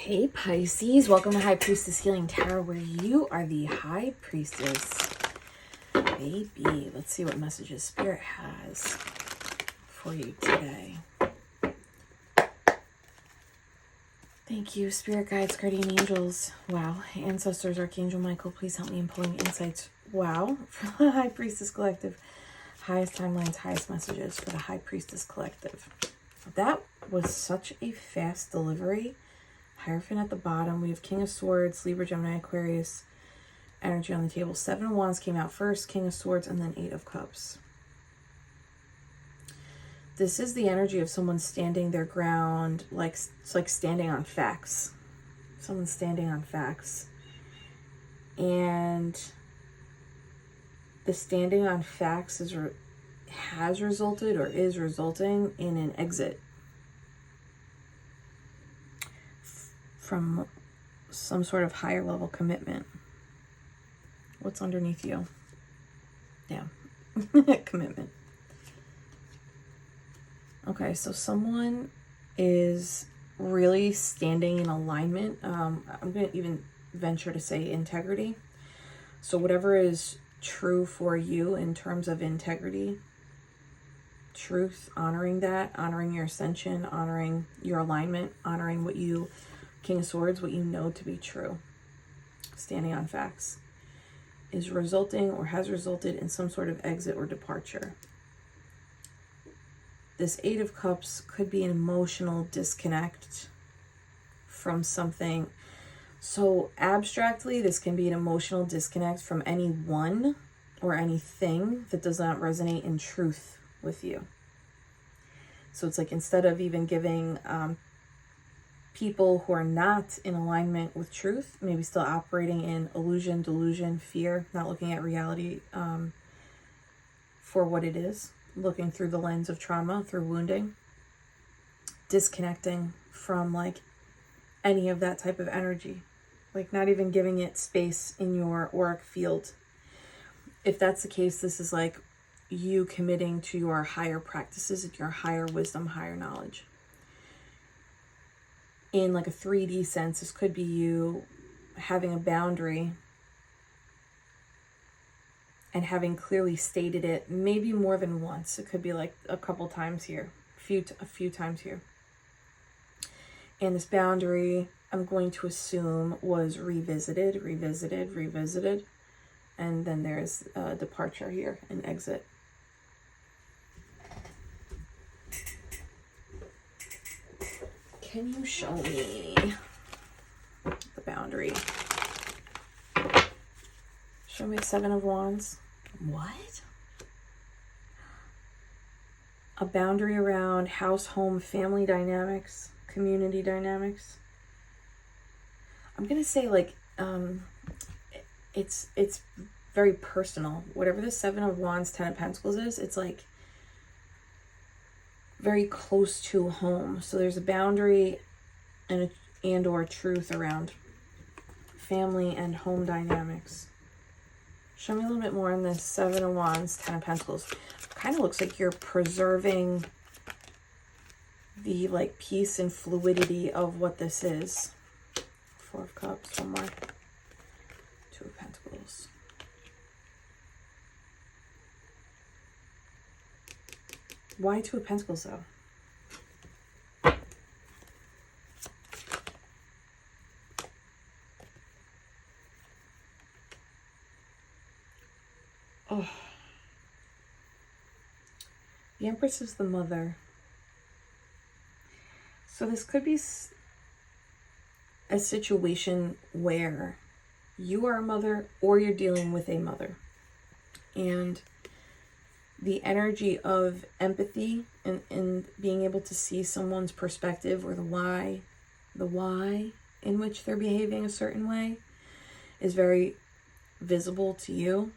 Hey Pisces, welcome to High Priestess Healing Tarot, where you are the High Priestess. Baby, let's see what messages Spirit has for you today. Thank you, Spirit Guides, Guardian Angels. Wow. Ancestors, Archangel Michael, please help me in pulling insights. Wow. For the High Priestess Collective. Highest timelines, highest messages for the High Priestess Collective. That was such a fast delivery. Hierophant at the bottom. We have King of Swords, Libra, Gemini, Aquarius energy on the table. 7 of Wands came out first, King of Swords, and then 8 of Cups. This is the energy of someone standing their ground, like it's like standing on facts. Someone standing on facts. And the standing on facts has resulted or is resulting in an exit from some sort of higher level commitment. What's underneath you? Yeah. Commitment. Okay, so someone is really standing in alignment. I'm going to even venture to say integrity. So whatever is true for you in terms of integrity, truth, honoring that, honoring your ascension, honoring your alignment, honoring what you, King of Swords, what you know to be true, standing on facts, is resulting or has resulted in some sort of exit or departure. This 8 of Cups could be an emotional disconnect from something. So abstractly, this can be an emotional disconnect from anyone or anything that does not resonate in truth with you. So it's like, instead of even giving people who are not in alignment with truth, maybe still operating in illusion, delusion, fear, not looking at reality for what it is, looking through the lens of trauma, through wounding, disconnecting from like any of that type of energy, like not even giving it space in your auric field. If that's the case, this is like you committing to your higher practices, your higher wisdom, higher knowledge. In like a 3D sense, this could be you having a boundary and having clearly stated it, maybe more than once. It could be like a couple times here, a few times here. And this boundary, I'm going to assume, was revisited. And then there's a departure here, an exit. Can you show me the boundary? Show me 7 of Wands. What? A boundary around house, home, family dynamics, community dynamics. I'm gonna say like it's very personal. Whatever the 7 of Wands, 10 of Pentacles is, it's like very close to home. So there's a boundary and or truth around family and home dynamics. Show me a little bit more on this 7 of Wands, 10 of Pentacles. Kind of looks like you're preserving the like peace and fluidity of what this is. 4 of Cups, one more. 2 of Pentacles. Why 2 of Pentacles though? Oh. The Empress is the mother. So this could be a situation where you are a mother or you're dealing with a mother. And the energy of empathy and being able to see someone's perspective or the why in which they're behaving a certain way is very visible to you.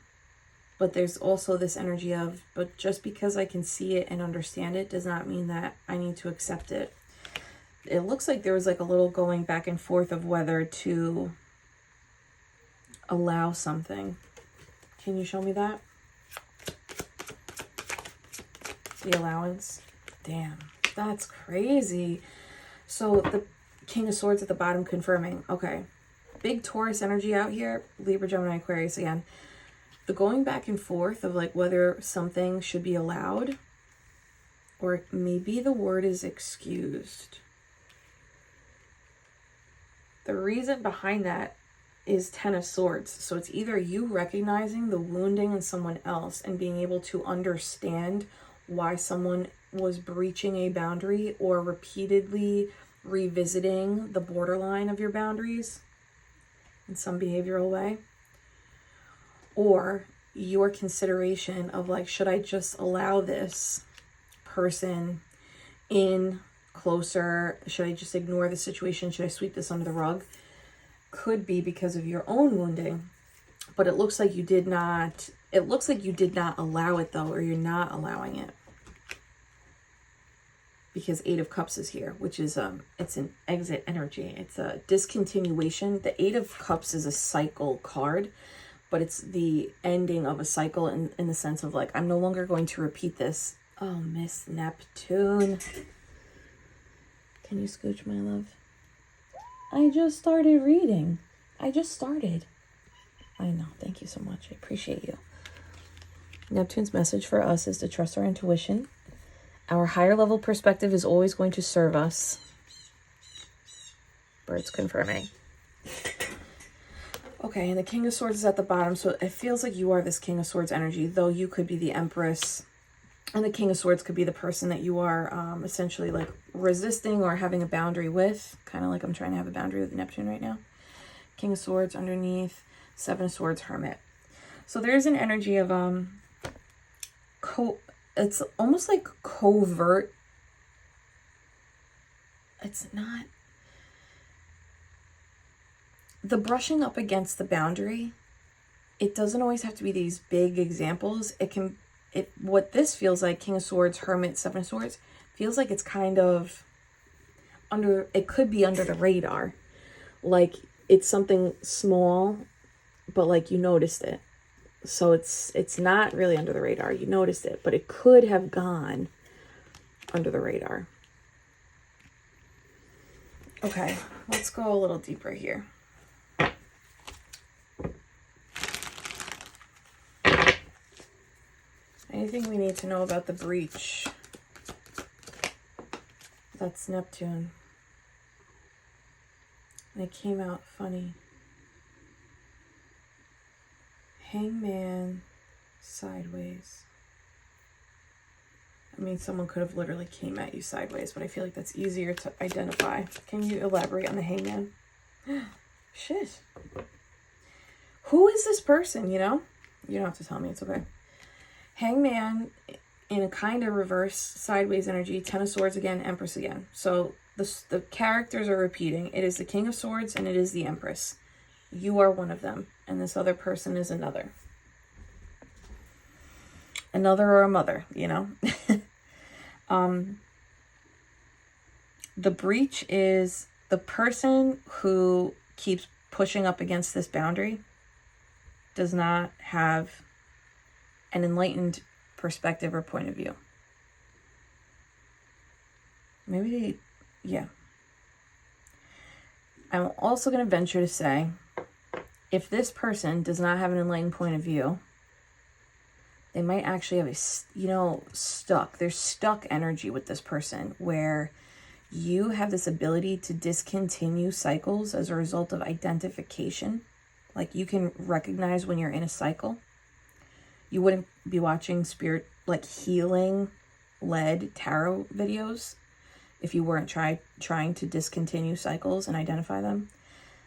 But there's also this energy of, but just because I can see it and understand it does not mean that I need to accept it. It looks like there was like a little going back and forth of whether to allow something. Can you show me that? The allowance. Damn, that's crazy. So King of Swords at the bottom confirming. Okay. Big Taurus energy out here. Libra, Gemini, Aquarius again. The going back and forth of like whether something should be allowed or maybe the word is excused. The reason behind that is Ten of Swords. So it's either you recognizing the wounding in someone else and being able to understand why someone was breaching a boundary or repeatedly revisiting the borderline of your boundaries in some behavioral way, or your consideration of like, should I just allow this person in closer? Should I just ignore the situation? Should I sweep this under the rug? Could be because of your own wounding, but it looks like you did not. It looks like you did not allow it though, or you're not allowing it. Because Eight of Cups is here, which is it's an exit energy. It's a discontinuation. The Eight of Cups is a cycle card, but it's the ending of a cycle in the sense of like, I'm no longer going to repeat this. Oh, Miss Neptune. Can you scooch, my love? I just started reading. I just started. I know. Thank you so much. I appreciate you. Neptune's message for us is to trust our intuition. Our higher level perspective is always going to serve us. Birds confirming. Okay, and the King of Swords is at the bottom, so it feels like you are this King of Swords energy, though you could be the Empress, and the King of Swords could be the person that you are essentially like resisting or having a boundary with, kind of like I'm trying to have a boundary with Neptune right now. King of Swords underneath, Seven of Swords, Hermit. So there's an energy of it's almost like covert. It's not the brushing up against the boundary. It doesn't always have to be these big examples. What this feels like, King of Swords, Hermit, Seven of Swords, feels like it's kind of it could be under the radar. Like it's something small, but like you noticed it. So it's not really under the radar. You noticed it, but it could have gone under the radar. Okay, let's go a little deeper here. Anything we need to know about the breach? That's Neptune. And it came out funny. Hangman sideways. I mean, someone could have literally came at you sideways, but I feel like that's easier to identify. Can you elaborate on the hangman? Shit. Who is this person, you know? You don't have to tell me, it's okay. Hangman in a kind of reverse sideways energy. Ten of Swords again, Empress again. So the characters are repeating. It is the King of Swords and it is the Empress. You are one of them, and this other person is another. Another or a mother, you know? The breach is the person who keeps pushing up against this boundary does not have an enlightened perspective or point of view. Maybe, yeah. I'm also going to venture to say, if this person does not have an enlightened point of view, they might actually have there's stuck energy with this person where you have this ability to discontinue cycles as a result of identification. Like you can recognize when you're in a cycle. You wouldn't be watching healing led tarot videos if you weren't trying to discontinue cycles and identify them.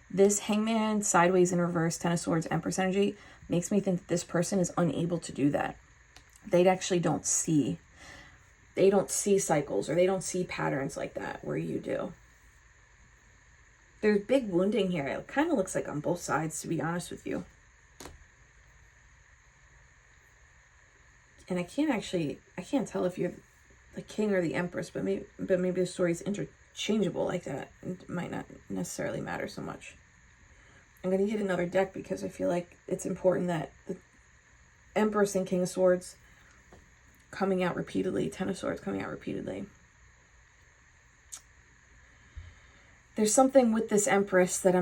This Hangman, sideways in reverse, Ten of Swords, Empress energy makes me think that this person is unable to do that. They actually don't see cycles or they don't see patterns like that where you do. There's big wounding here. It kind of looks like on both sides, to be honest with you. And I can't tell if you're the king or the empress, but maybe the story's interchangeable like that. It might not necessarily matter so much. I'm going to get another deck because I feel like it's important that the Empress and King of Swords coming out repeatedly, Ten of Swords coming out repeatedly. there's something with this Empress that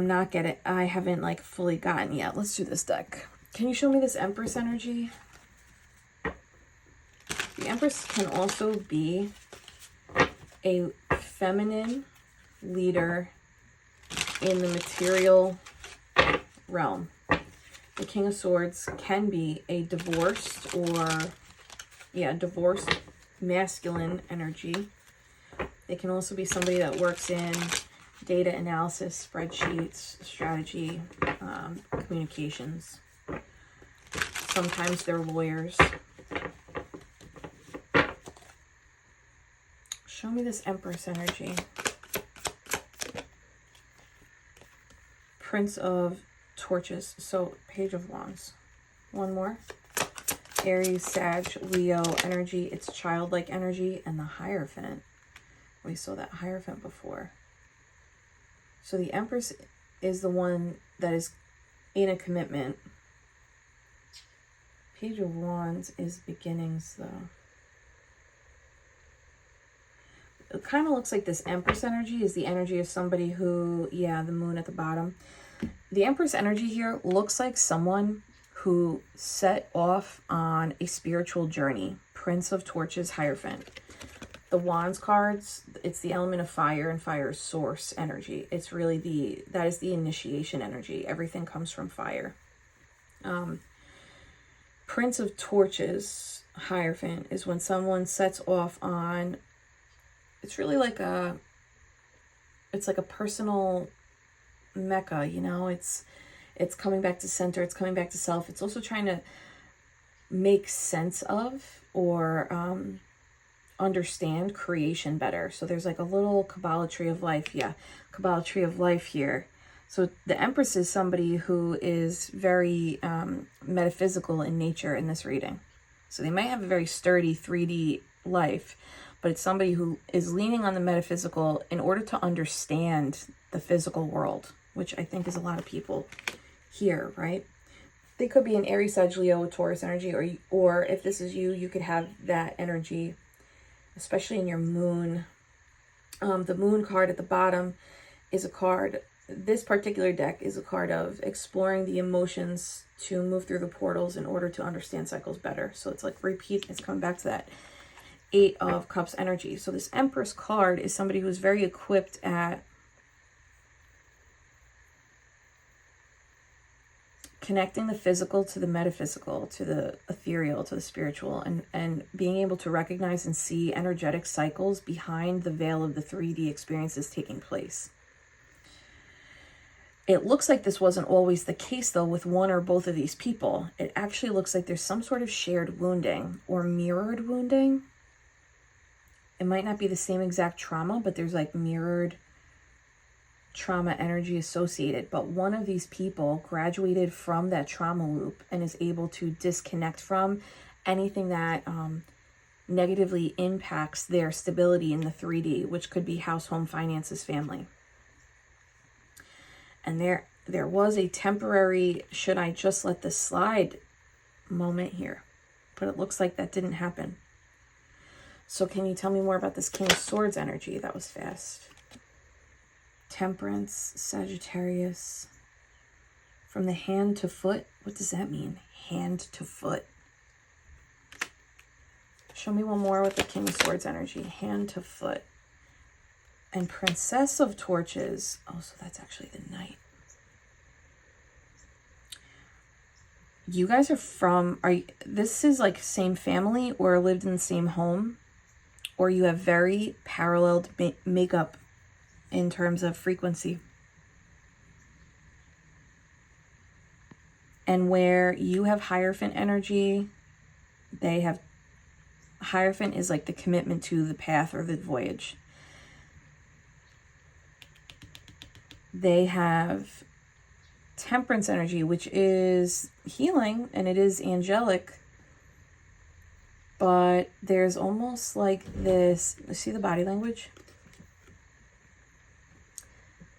I haven't like fully gotten yet. Let's do this deck. Can you show me this Empress energy? The Empress can also be a feminine leader in the material realm. The King of Swords can be a divorced masculine energy. They can also be somebody that works in data analysis, spreadsheets, strategy, communications. Sometimes they're lawyers. Show me this Empress energy. Prince of Torches. So, Page of Wands. One more. Aries, Sag, Leo energy. It's childlike energy. And the Hierophant. We saw that Hierophant before. So the Empress is the one that is in a commitment. Page of Wands is beginnings, though. It kind of looks like this Empress energy is the energy of somebody who, the moon at the bottom. The Empress energy here looks like someone who set off on a spiritual journey. Prince of Torches, Hierophant. The Wands cards, it's the element of fire, and fire is source energy. It's really that is the initiation energy. Everything comes from fire. Prince of Torches, Hierophant, is when someone sets off on, it's really like it's like a personal mecca, you know? It's coming back to center, it's coming back to self. It's also trying to make sense of or understand creation better. So there's like a little Kabbalah tree of life. Kabbalah tree of life here. So the Empress is somebody who is very metaphysical in nature in this reading. So they might have a very sturdy 3D life, but it's somebody who is leaning on the metaphysical in order to understand the physical world, which I think is a lot of people here, right? They could be an Aries, Sag, Leo, Taurus energy, or if this is you, you could have that energy, especially in your moon. The moon card at the bottom is a card, this particular deck is a card of exploring the emotions to move through the portals in order to understand cycles better. So it's like repeat, it's coming back to that 8 of Cups energy. So this Empress card is somebody who's very equipped at connecting the physical to the metaphysical, to the ethereal, to the spiritual, and being able to recognize and see energetic cycles behind the veil of the 3D experiences taking place. It looks like this wasn't always the case, though, with one or both of these people. It actually looks like there's some sort of shared wounding or mirrored wounding. It might not be the same exact trauma, but there's like mirrored trauma energy associated. But one of these people graduated from that trauma loop and is able to disconnect from anything that negatively impacts their stability in the 3D, which could be house, home, finances, family. And there was a temporary, should I just let this slide moment here, but it looks like that didn't happen. So can you tell me more about this King of Swords energy? That was fast. Temperance, Sagittarius. From the hand to foot. What does that mean? Hand to foot. Show me one more with the King of Swords energy. Hand to foot. And Princess of Torches. Oh, so that's actually the Knight. You guys are this is like same family or lived in the same home, or you have very paralleled makeup in terms of frequency. And where you have Hierophant energy, they have Hierophant is like the commitment to the path or the voyage. They have Temperance energy, which is healing and it is angelic, but there's almost like this, see the body language?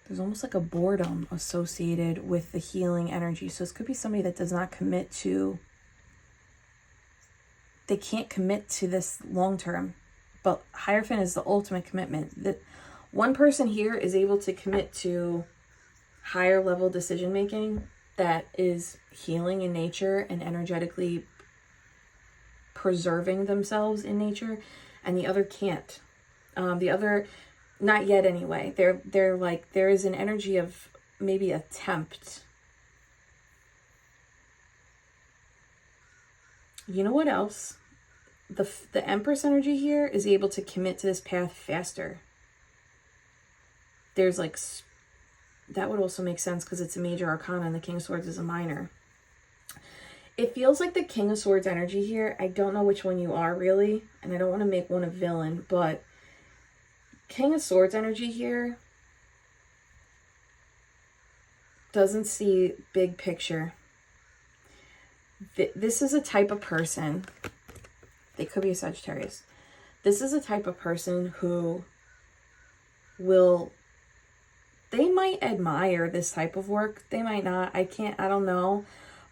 There's almost like a boredom associated with the healing energy. So this could be somebody that does not commit to, they can't commit to this long term, but Hierophant is the ultimate commitment. That One person here is able to commit to higher level decision making that is healing in nature and energetically preserving themselves in nature, and the other can't. The other, not yet anyway. They're like, there is an energy of maybe attempt. You know what else? The Empress energy here is able to commit to this path faster. There's like, that would also make sense because it's a major arcana and the King of Swords is a minor. It feels like the King of Swords energy here. I don't know which one you are really, and I don't want to make one a villain, but King of Swords energy here doesn't see big picture. This is a type of person, they could be a Sagittarius. This is a type of person who will, they might admire this type of work. They might not. I don't know.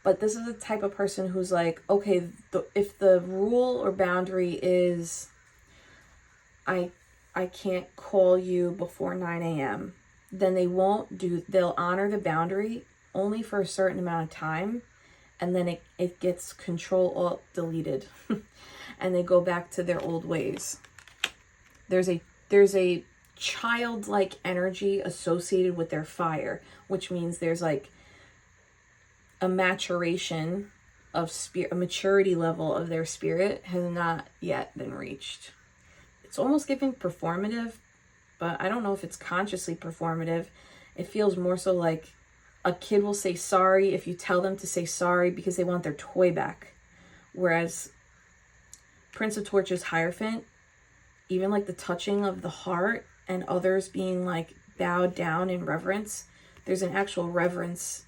But this is the type of person who's like, okay, if the rule or boundary is I can't call you before 9 a.m., then they'll honor the boundary only for a certain amount of time, and then it gets Control-Alt deleted and they go back to their old ways. There's a childlike energy associated with their fire, which means there's like a maturation of spirit, a maturity level of their spirit has not yet been reached. It's almost giving performative, but I don't know if it's consciously performative. It feels more so like a kid will say sorry if you tell them to say sorry because they want their toy back. Whereas Prince of Torches Hierophant, even like the touching of the heart and others being like bowed down in reverence, there's an actual reverence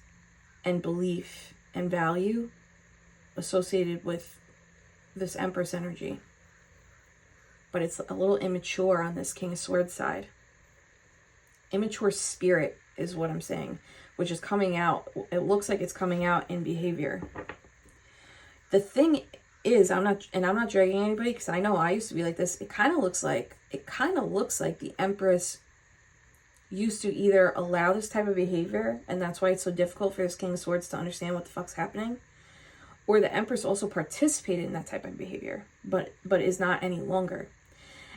and belief and value associated with this Empress energy. But it's a little immature on this King of Swords side. Immature spirit is what I'm saying, which is coming out. It looks like it's coming out in behavior. The thing is, I'm not dragging anybody because I know I used to be like this. It kind of looks like the Empress used to either allow this type of behavior, and that's why it's so difficult for this King of Swords to understand what the fuck's happening, or the Empress also participated in that type of behavior, but is not any longer.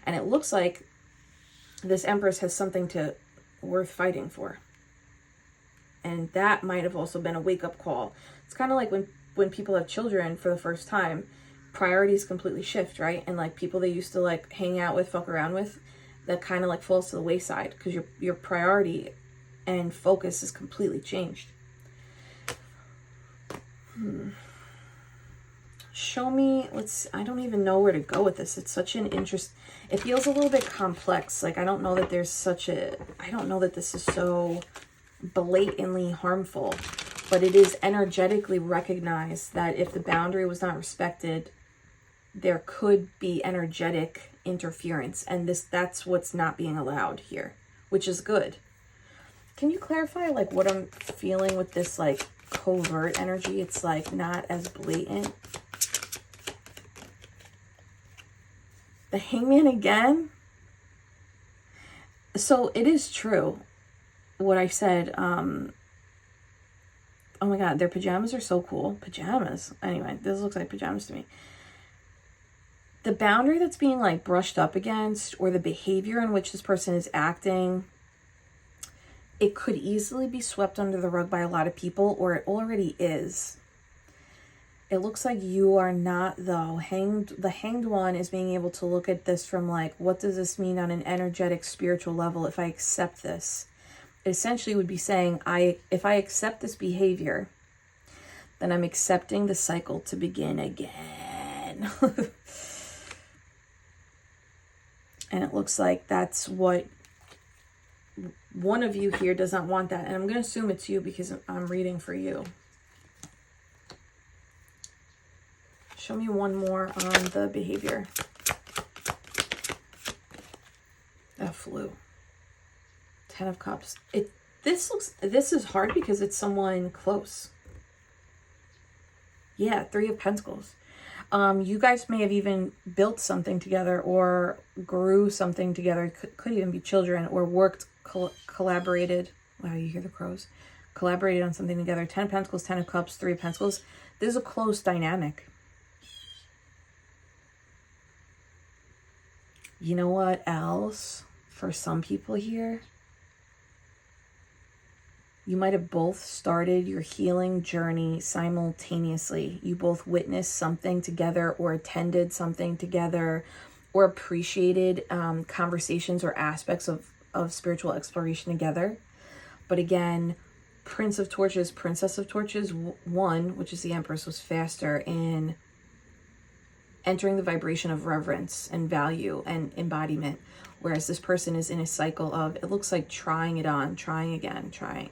And it looks like this Empress has something worth fighting for. And that might have also been a wake-up call. It's kind of like when people have children for the first time, priorities completely shift, right? And like people they used to like hang out with, fuck around with, that kind of like falls to the wayside because your priority and focus is completely changed. Show me, I don't even know where to go with this. It's such an it feels a little bit complex. Like I don't know that this is so blatantly harmful, but it is energetically recognized that if the boundary was not respected, there could be energetic interference, and that's what's not being allowed here, which is good. Can you clarify like what I'm feeling with this like covert energy? It's like not as blatant. The Hangman again. So it is true what I said. Oh my god, their pajamas are so cool. Pajamas. Anyway, this looks like pajamas to me. The boundary that's being like brushed up against, or the behavior in which this person is acting, it could easily be swept under the rug by a lot of people, or it already is. It looks like you are not, though. The hanged one is being able to look at this from like, what does this mean on an energetic, spiritual level if I accept this? It essentially would be saying, if I accept this behavior, then I'm accepting the cycle to begin again. And it looks like that's what one of you here does not want that. And I'm going to assume it's you because I'm reading for you. Show me one more on the behavior. That flew. 10 of Cups. This is hard because it's someone close. Yeah, 3 of Pentacles. You guys may have even built something together or grew something together. Could even be children, or worked, collaborated. Wow, you hear the crows. Collaborated on something together. 10 of Pentacles, 10 of Cups, 3 of Pentacles. This is a close dynamic. You know what else? For some people here, you might have both started your healing journey simultaneously. You both witnessed something together, or attended something together, or appreciated conversations or aspects of spiritual exploration together. But again, Prince of Torches, Princess of Torches, one, which is the Empress, was faster in entering the vibration of reverence and value and embodiment. Whereas this person is in a cycle of, it looks like trying it on, trying again, trying.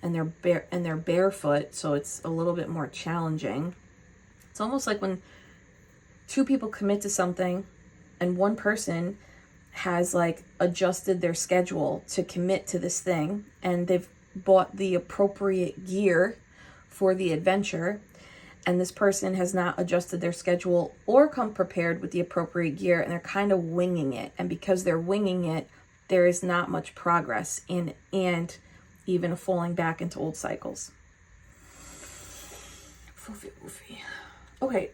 And they're barefoot, so it's a little bit more challenging. It's almost like when two people commit to something and one person has like adjusted their schedule to commit to this thing, and they've bought the appropriate gear for the adventure, and this person has not adjusted their schedule or come prepared with the appropriate gear, and they're kind of winging it. And because they're winging it, there is not much progress in, and even falling back into old cycles. Okay.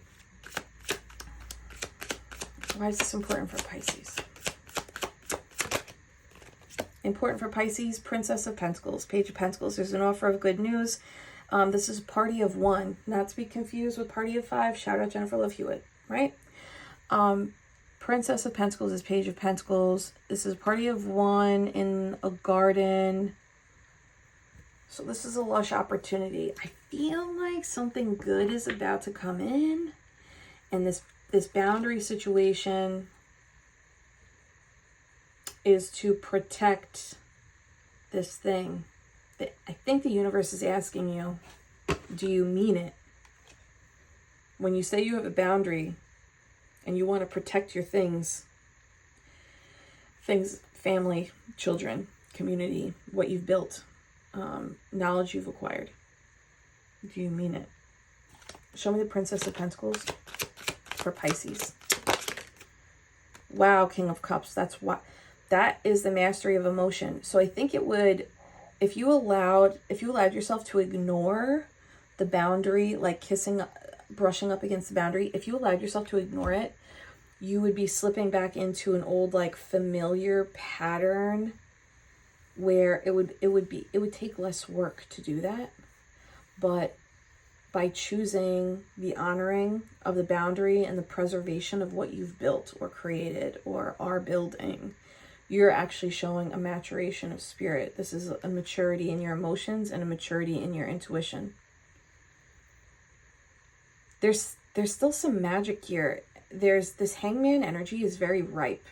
Why is this important for Pisces? Important for Pisces, Princess of Pentacles, Page of Pentacles. There's an offer of good news. This is party of one, not to be confused with party of five. Shout out Jennifer Love Hewitt, right? Princess of Pentacles is Page of Pentacles. This is party of one in a garden. So this is a lush opportunity. I feel like something good is about to come in. And this boundary situation is to protect this thing. I think the universe is asking you, do you mean it? When you say you have a boundary and you want to protect your things, family, children, community, what you've built, knowledge you've acquired, do you mean it? Show me the Princess of Pentacles for Pisces. Wow, King of Cups. That is the mastery of emotion. So I think it would, if you allowed yourself to ignore the boundary, like kissing, brushing up against the boundary, if you allowed yourself to ignore it, you would be slipping back into an old, like, familiar pattern where it would take less work to do that. But by choosing the honoring of the boundary and the preservation of what you've built or created or are building, you're actually showing a maturation of spirit. This is a maturity in your emotions and a maturity in your intuition. There's still some magic here. There's this Hangman energy is very ripe.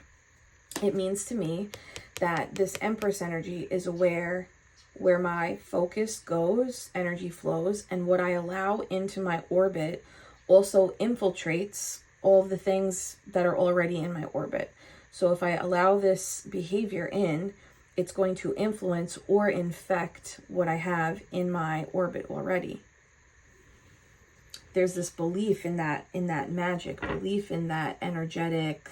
It means to me that this Empress energy is aware where my focus goes, energy flows, and what I allow into my orbit also infiltrates all of the things that are already in my orbit. So if I allow this behavior in, it's going to influence or infect what I have in my orbit already. There's this belief in that magic, belief in that energetic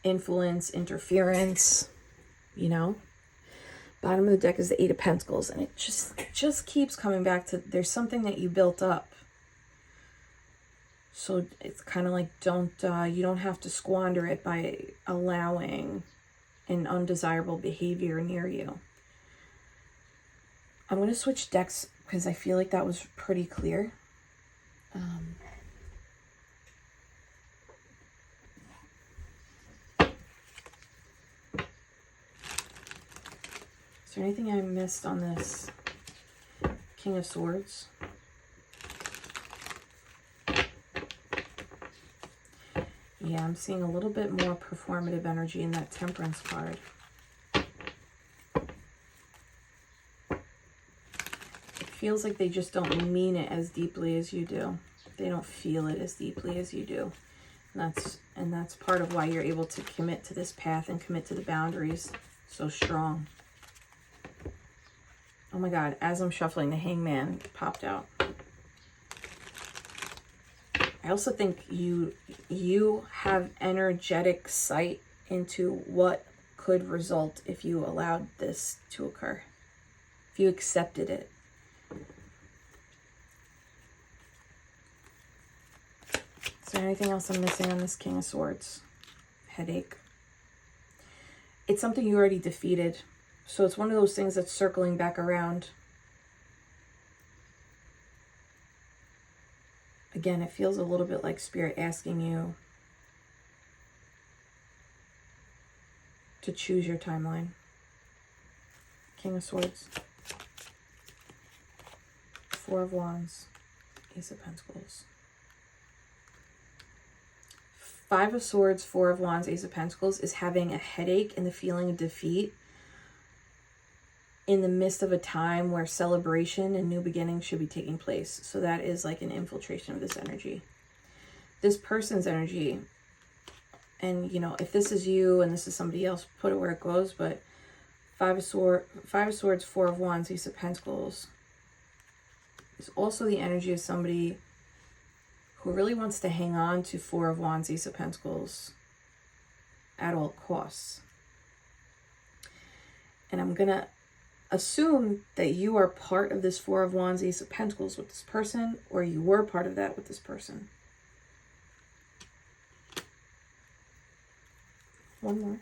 influence, interference, you know? Bottom of the deck is the Eight of Pentacles, and it just keeps coming back to, there's something that you built up. So it's kind of like, you don't have to squander it by allowing an undesirable behavior near you. I'm going to switch decks because I feel like that was pretty clear. Is there anything I missed on this King of Swords? Yeah, I'm seeing a little bit more performative energy in that Temperance card. It feels like they just don't mean it as deeply as you do. They don't feel it as deeply as you do. And that's part of why you're able to commit to this path and commit to the boundaries so strong. Oh my God, as I'm shuffling, the Hangman popped out. I also think you have energetic sight into what could result if you allowed this to occur, if you accepted it. Is there anything else I'm missing on this King of Swords? Headache. It's something you already defeated. So it's one of those things that's circling back around. Again, it feels a little bit like Spirit asking you to choose your timeline. King of Swords. Four of Wands. Ace of Pentacles. Five of Swords, Four of Wands, Ace of Pentacles is having a headache and the feeling of defeat in the midst of a time where celebration and new beginnings should be taking place. So that is like an infiltration of this energy. This person's energy, and you know, if this is you and this is somebody else, put it where it goes, but Five of Swords, Four of Wands, Ace of Pentacles is also the energy of somebody who really wants to hang on to Four of Wands, Ace of Pentacles at all costs. And I'm going to assume that you are part of this Four of Wands, Ace of Pentacles with this person, or you were part of that with this person. One more.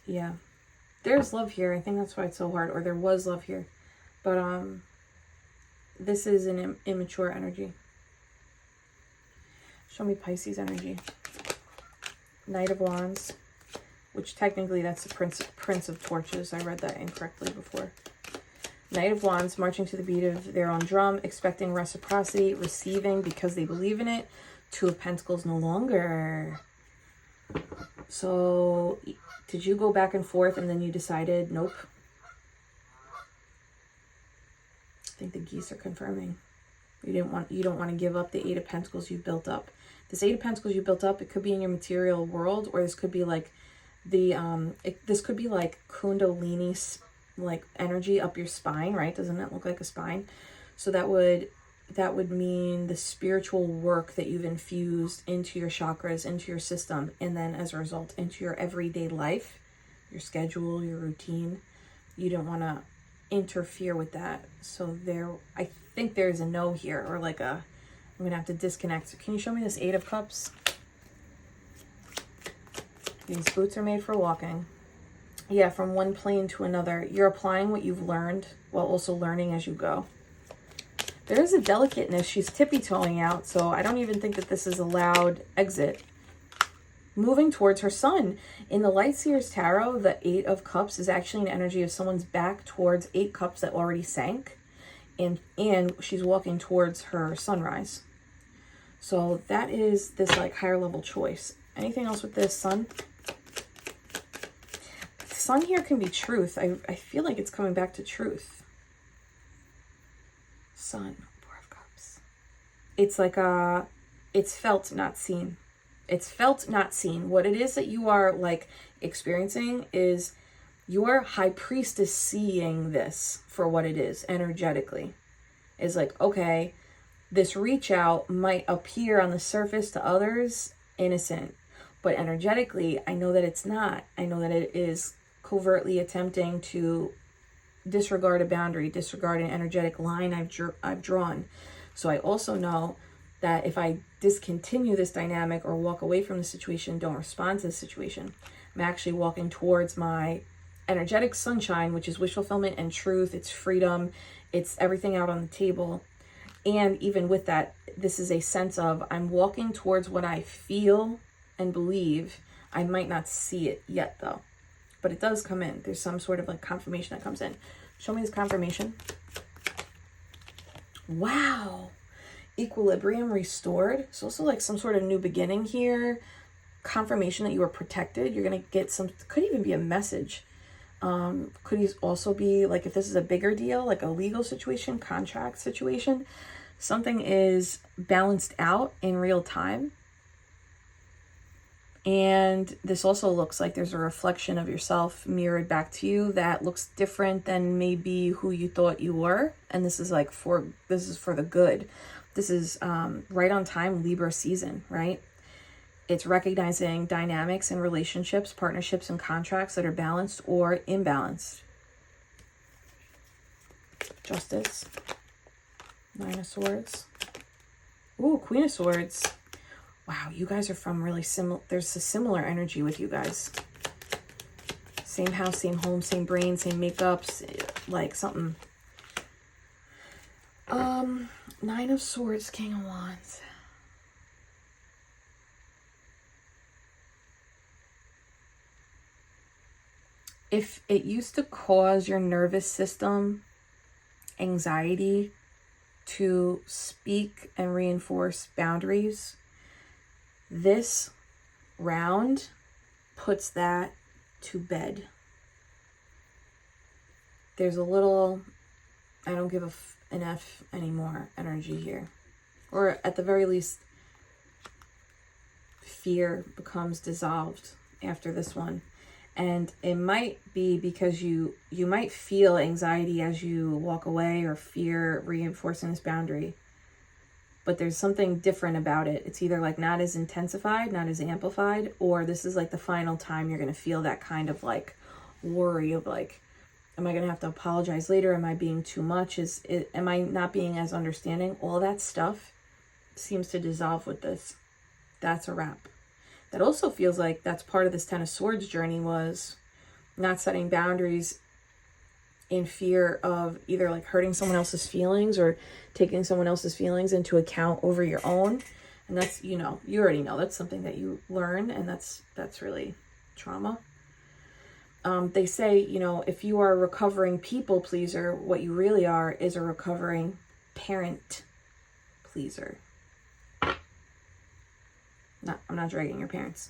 Yeah. There's love here. I think that's why it's so hard. Or there was love here. But this is an immature energy. Show me Pisces energy. Knight of Wands, which technically that's the Prince of Torches. I read that incorrectly before. Knight of Wands, marching to the beat of their own drum, expecting reciprocity, receiving because they believe in it. Two of Pentacles no longer. So did you go back and forth and then you decided, nope? I think the geese are confirming. You don't want to give up the Eight of Pentacles you've built up. This Eight of Pentacles you built up, it could be in your material world, or this could be like the this could be like Kundalini like energy up your spine, right? Doesn't that look like a spine? So that would mean the spiritual work that you've infused into your chakras, into your system, and then as a result into your everyday life, your schedule, your routine. You don't want to interfere with that. So I think there's a no here, or like I'm gonna have to disconnect. So can you show me this Eight of Cups? These boots are made for walking. Yeah, from one plane to another. You're applying what you've learned while also learning as you go. There is a delicateness. She's tippy-toeing out, so I don't even think that this is a loud exit. Moving towards her sun. In the Light Seers Tarot, the Eight of Cups is actually an energy of someone's back towards 8 cups that already sank. And she's walking towards her sunrise. So that is this like higher level choice. Anything else with this sun? Sun here can be truth. I feel like it's coming back to truth. Sun, Four of Cups. It's like it's felt, not seen. It's felt, not seen. What it is that you are like experiencing is your high priestess seeing this for what it is energetically. Is like, okay, this reach out might appear on the surface to others innocent, but energetically, I know that it's not. I know that it is covertly attempting to disregard a boundary, disregard an energetic line I've drawn. So I also know that if I discontinue this dynamic or walk away from the situation, don't respond to the situation, I'm actually walking towards my energetic sunshine, which is wish fulfillment and truth. It's freedom. It's everything out on the table. And even with that, this is a sense of I'm walking towards what I feel and believe. I might not see it yet though, but it does come in. There's some sort of like confirmation that comes in. Show me this confirmation. Wow. Equilibrium restored. It's also like some sort of new beginning here. Confirmation that you are protected. You're going to get some, could even be a message. Could also be like, if this is a bigger deal, like a legal situation, contract situation, something is balanced out in real time. And this also looks like there's a reflection of yourself mirrored back to you that looks different than maybe who you thought you were. And this is like this is for the good. This is right on time Libra season, right? It's recognizing dynamics in relationships, partnerships, and contracts that are balanced or imbalanced. Justice. 9 of Swords. Ooh, Queen of Swords. Wow, you guys are from really similar. There's a similar energy with you guys. Same house, same home, same brain, same makeups, like something. 9 of Swords, King of Wands. If it used to cause your nervous system anxiety to speak and reinforce boundaries, this round puts that to bed. There's a little, I don't give an F anymore energy here. Or at the very least, fear becomes dissolved after this one. And it might be because you might feel anxiety as you walk away, or fear reinforcing this boundary. But there's something different about it. It's either like not as intensified, not as amplified, or this is like the final time you're going to feel that kind of like worry of like, am I going to have to apologize later? Am I being too much? Am I not being as understanding? All that stuff seems to dissolve with this. That's a wrap. That also feels like that's part of this 10 of Swords journey, was not setting boundaries in fear of either like hurting someone else's feelings or taking someone else's feelings into account over your own. And that's, you know, you already know that's something that you learn, and that's really trauma. They say, you know, if you are a recovering people pleaser, what you really are is a recovering parent pleaser. I'm not dragging your parents.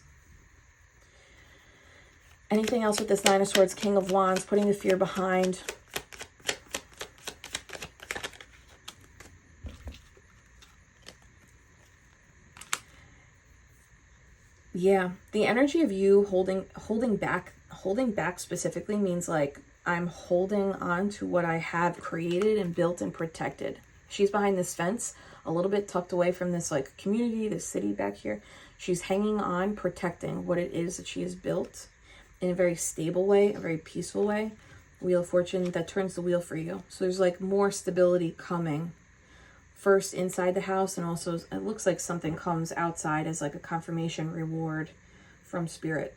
Anything else with this 9 of Swords, King of Wands, putting the fear behind? Yeah, the energy of you holding back specifically means like, I'm holding on to what I have created and built and protected. She's behind this fence, a little bit tucked away from this like community, this city back here. She's hanging on, protecting what it is that she has built in a very stable way, a very peaceful way. Wheel of Fortune, that turns the wheel for you. So there's like more stability coming. First inside the house, and also it looks like something comes outside as like a confirmation reward from Spirit.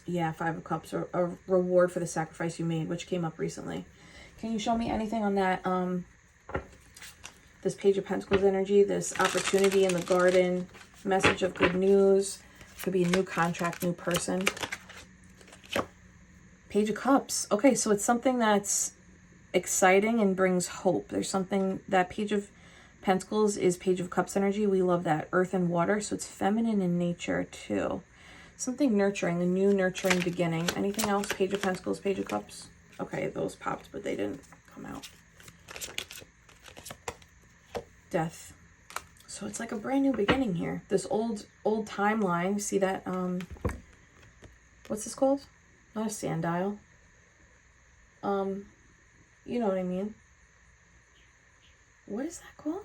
Yeah, 5 of Cups, or a reward for the sacrifice you made, which came up recently. Can you show me anything on that? This Page of Pentacles energy, this opportunity in the garden, message of good news. Could be a new contract, new person. Page of Cups. Okay, so it's something that's exciting and brings hope. There's something, that Page of Pentacles is Page of Cups energy. We love that. Earth and water, so it's feminine in nature too. Something nurturing, a new nurturing beginning. Anything else? Page of Pentacles, Page of Cups. Okay, those popped, but they didn't come out. Death. So it's like a brand new beginning here. This old timeline. See that? What's this called? Not a sundial. You know what I mean. What is that called?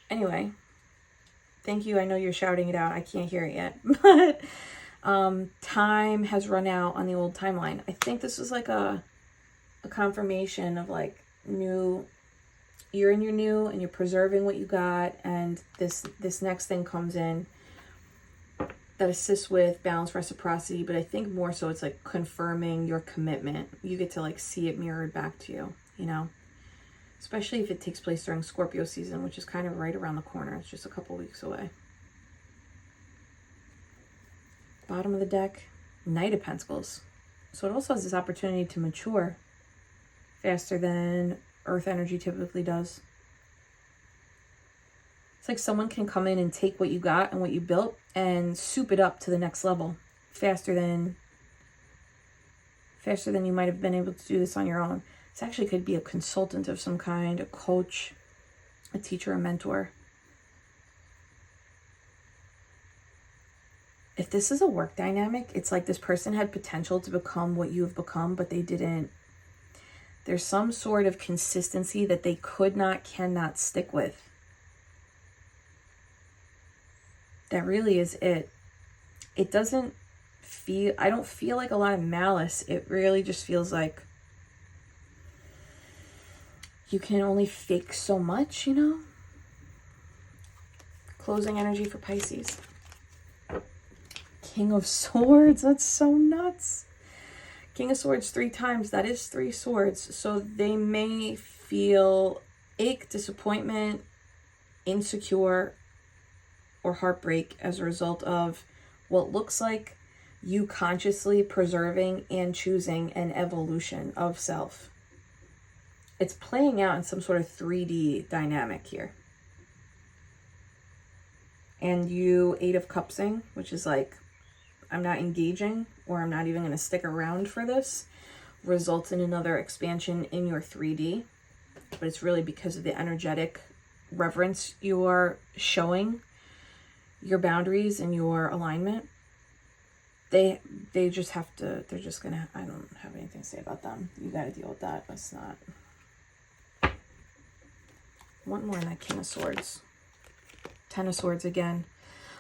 Anyway, thank you. I know you're shouting it out. I can't hear it yet. But time has run out on the old timeline. I think this was like a confirmation of like new, you're in your new and you're preserving what you got, and this next thing comes in that assists with balance, reciprocity, but I think more so it's like confirming your commitment. You get to like see it mirrored back to you, you know, especially if it takes place during Scorpio season, which is kind of right around the corner. It's just a couple weeks away. Bottom of the deck, Knight of Pentacles. So it also has this opportunity to mature faster than Earth energy typically does. It's like someone can come in and take what you got and what you built and soup it up to the next level faster than you might have been able to do this on your own. This actually could be a consultant of some kind, a coach, a teacher, a mentor. if this is a work dynamic, it's like this person had potential to become what you have become, but they didn't. There's some sort of consistency that they cannot stick with. That really is it. It doesn't feel, I don't feel like a lot of malice. It really just feels like you can only fake so much, you know? Closing energy for Pisces. King of Swords, that's so nuts. King of Swords 3 times, that is 3 swords. So they may feel ache, disappointment, insecure, or heartbreak as a result of what looks like you consciously preserving and choosing an evolution of self. It's playing out in some sort of 3D dynamic here. And you 8 of Cupsing, which is like, I'm not engaging, or I'm not even going to stick around for this, results in another expansion in your 3D. But it's really because of the energetic reverence you are showing your boundaries and your alignment. They just have to, they're just going to, I don't have anything to say about them. You got to deal with that. That's not. One more in that King of Swords. 10 of Swords again.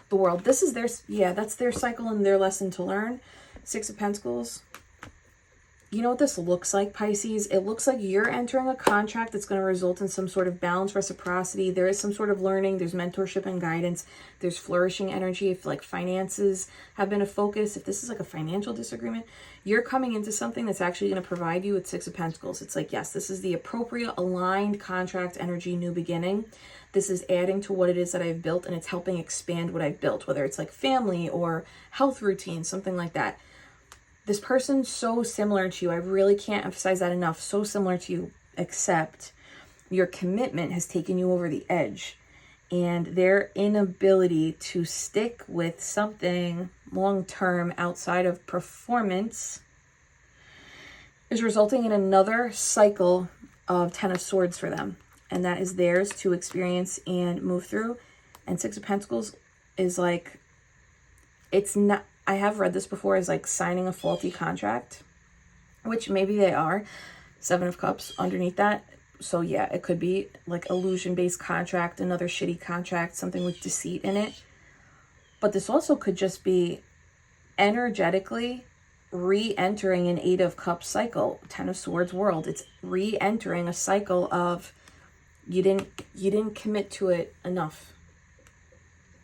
The World. This is their, yeah, that's their cycle and their lesson to learn. 6 of Pentacles. You know what this looks like, Pisces? It looks like you're entering a contract that's going to result in some sort of balance, reciprocity. There is some sort of learning. There's mentorship and guidance. There's flourishing energy. If like finances have been a focus, if this is like a financial disagreement, you're coming into something that's actually going to provide you with 6 of Pentacles. It's like, yes, this is the appropriate aligned contract energy, new beginning. This is adding to what it is that I've built, and it's helping expand what I've built, whether it's like family or health routine, something like that. This person's so similar to you. I really can't emphasize that enough. So similar to you, except your commitment has taken you over the edge. And their inability to stick with something long-term outside of performance is resulting in another cycle of 10 of Swords for them. And that is theirs to experience and move through. And 6 of Pentacles is like, it's not, I have read this before as like signing a faulty contract, which maybe they are. 7 of Cups underneath that. So yeah, it could be like illusion-based contract, another shitty contract, something with deceit in it. But this also could just be energetically re-entering an 8 of Cups cycle, 10 of Swords world. It's re-entering a cycle of you didn't commit to it enough.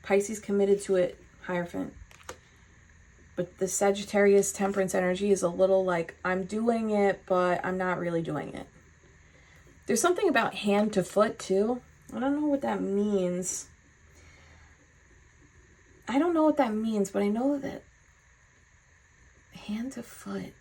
Pisces committed to it, Hierophant. But the Sagittarius Temperance energy is a little like, I'm doing it, but I'm not really doing it. There's something about hand to foot too. I don't know what that means. I don't know what that means, but I know that hand to foot.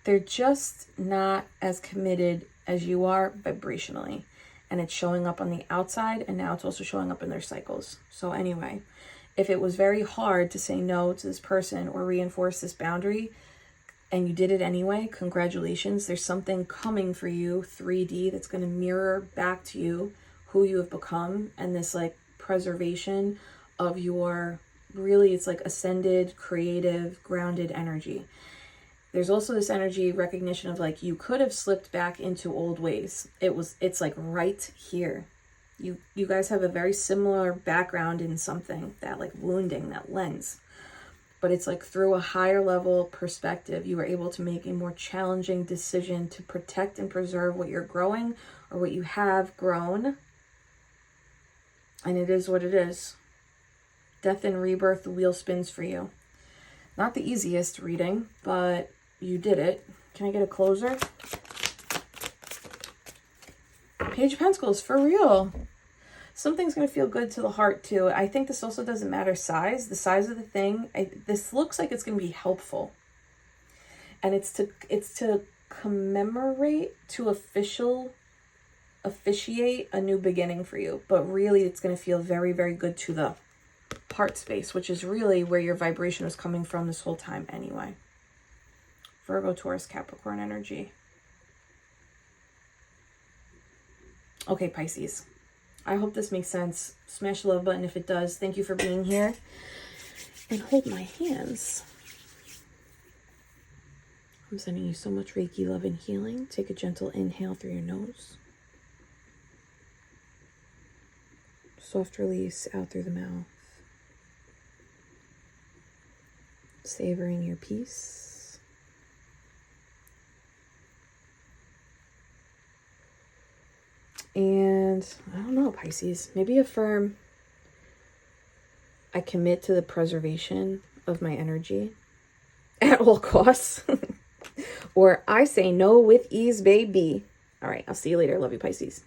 They're just not as committed as you are vibrationally. And it's showing up on the outside, and now it's also showing up in their cycles. So anyway, if it was very hard to say no to this person or reinforce this boundary, and you did it anyway, congratulations. There's something coming for you, 3D, that's going to mirror back to you who you have become, and this like preservation of your, really, it's like ascended, creative, grounded energy. There's also this energy recognition of like, you could have slipped back into old ways. It's like right here. You guys have a very similar background in something, that like wounding, that lens. But it's like through a higher level perspective, you were able to make a more challenging decision to protect and preserve what you're growing or what you have grown. And it is what it is. Death and rebirth, the wheel spins for you. Not the easiest reading, but you did it. Can I get a closer? Page of Pentacles, for real. Something's going to feel good to the heart too. I think this also doesn't matter size. The size of the thing, this looks like it's going to be helpful. And it's to commemorate, to officiate a new beginning for you. But really, it's going to feel very, very good to the heart space, which is really where your vibration was coming from this whole time anyway. Virgo, Taurus, Capricorn energy. Okay, Pisces. I hope this makes sense. Smash the love button if it does. Thank you for being here. And hold my hands. I'm sending you so much Reiki love and healing. Take a gentle inhale through your nose. Soft release out through the mouth. Savoring your peace. And I don't know, Pisces, maybe affirm, I commit to the preservation of my energy at all costs. Or I say no with ease, baby. All right, I'll see you later. Love you, Pisces.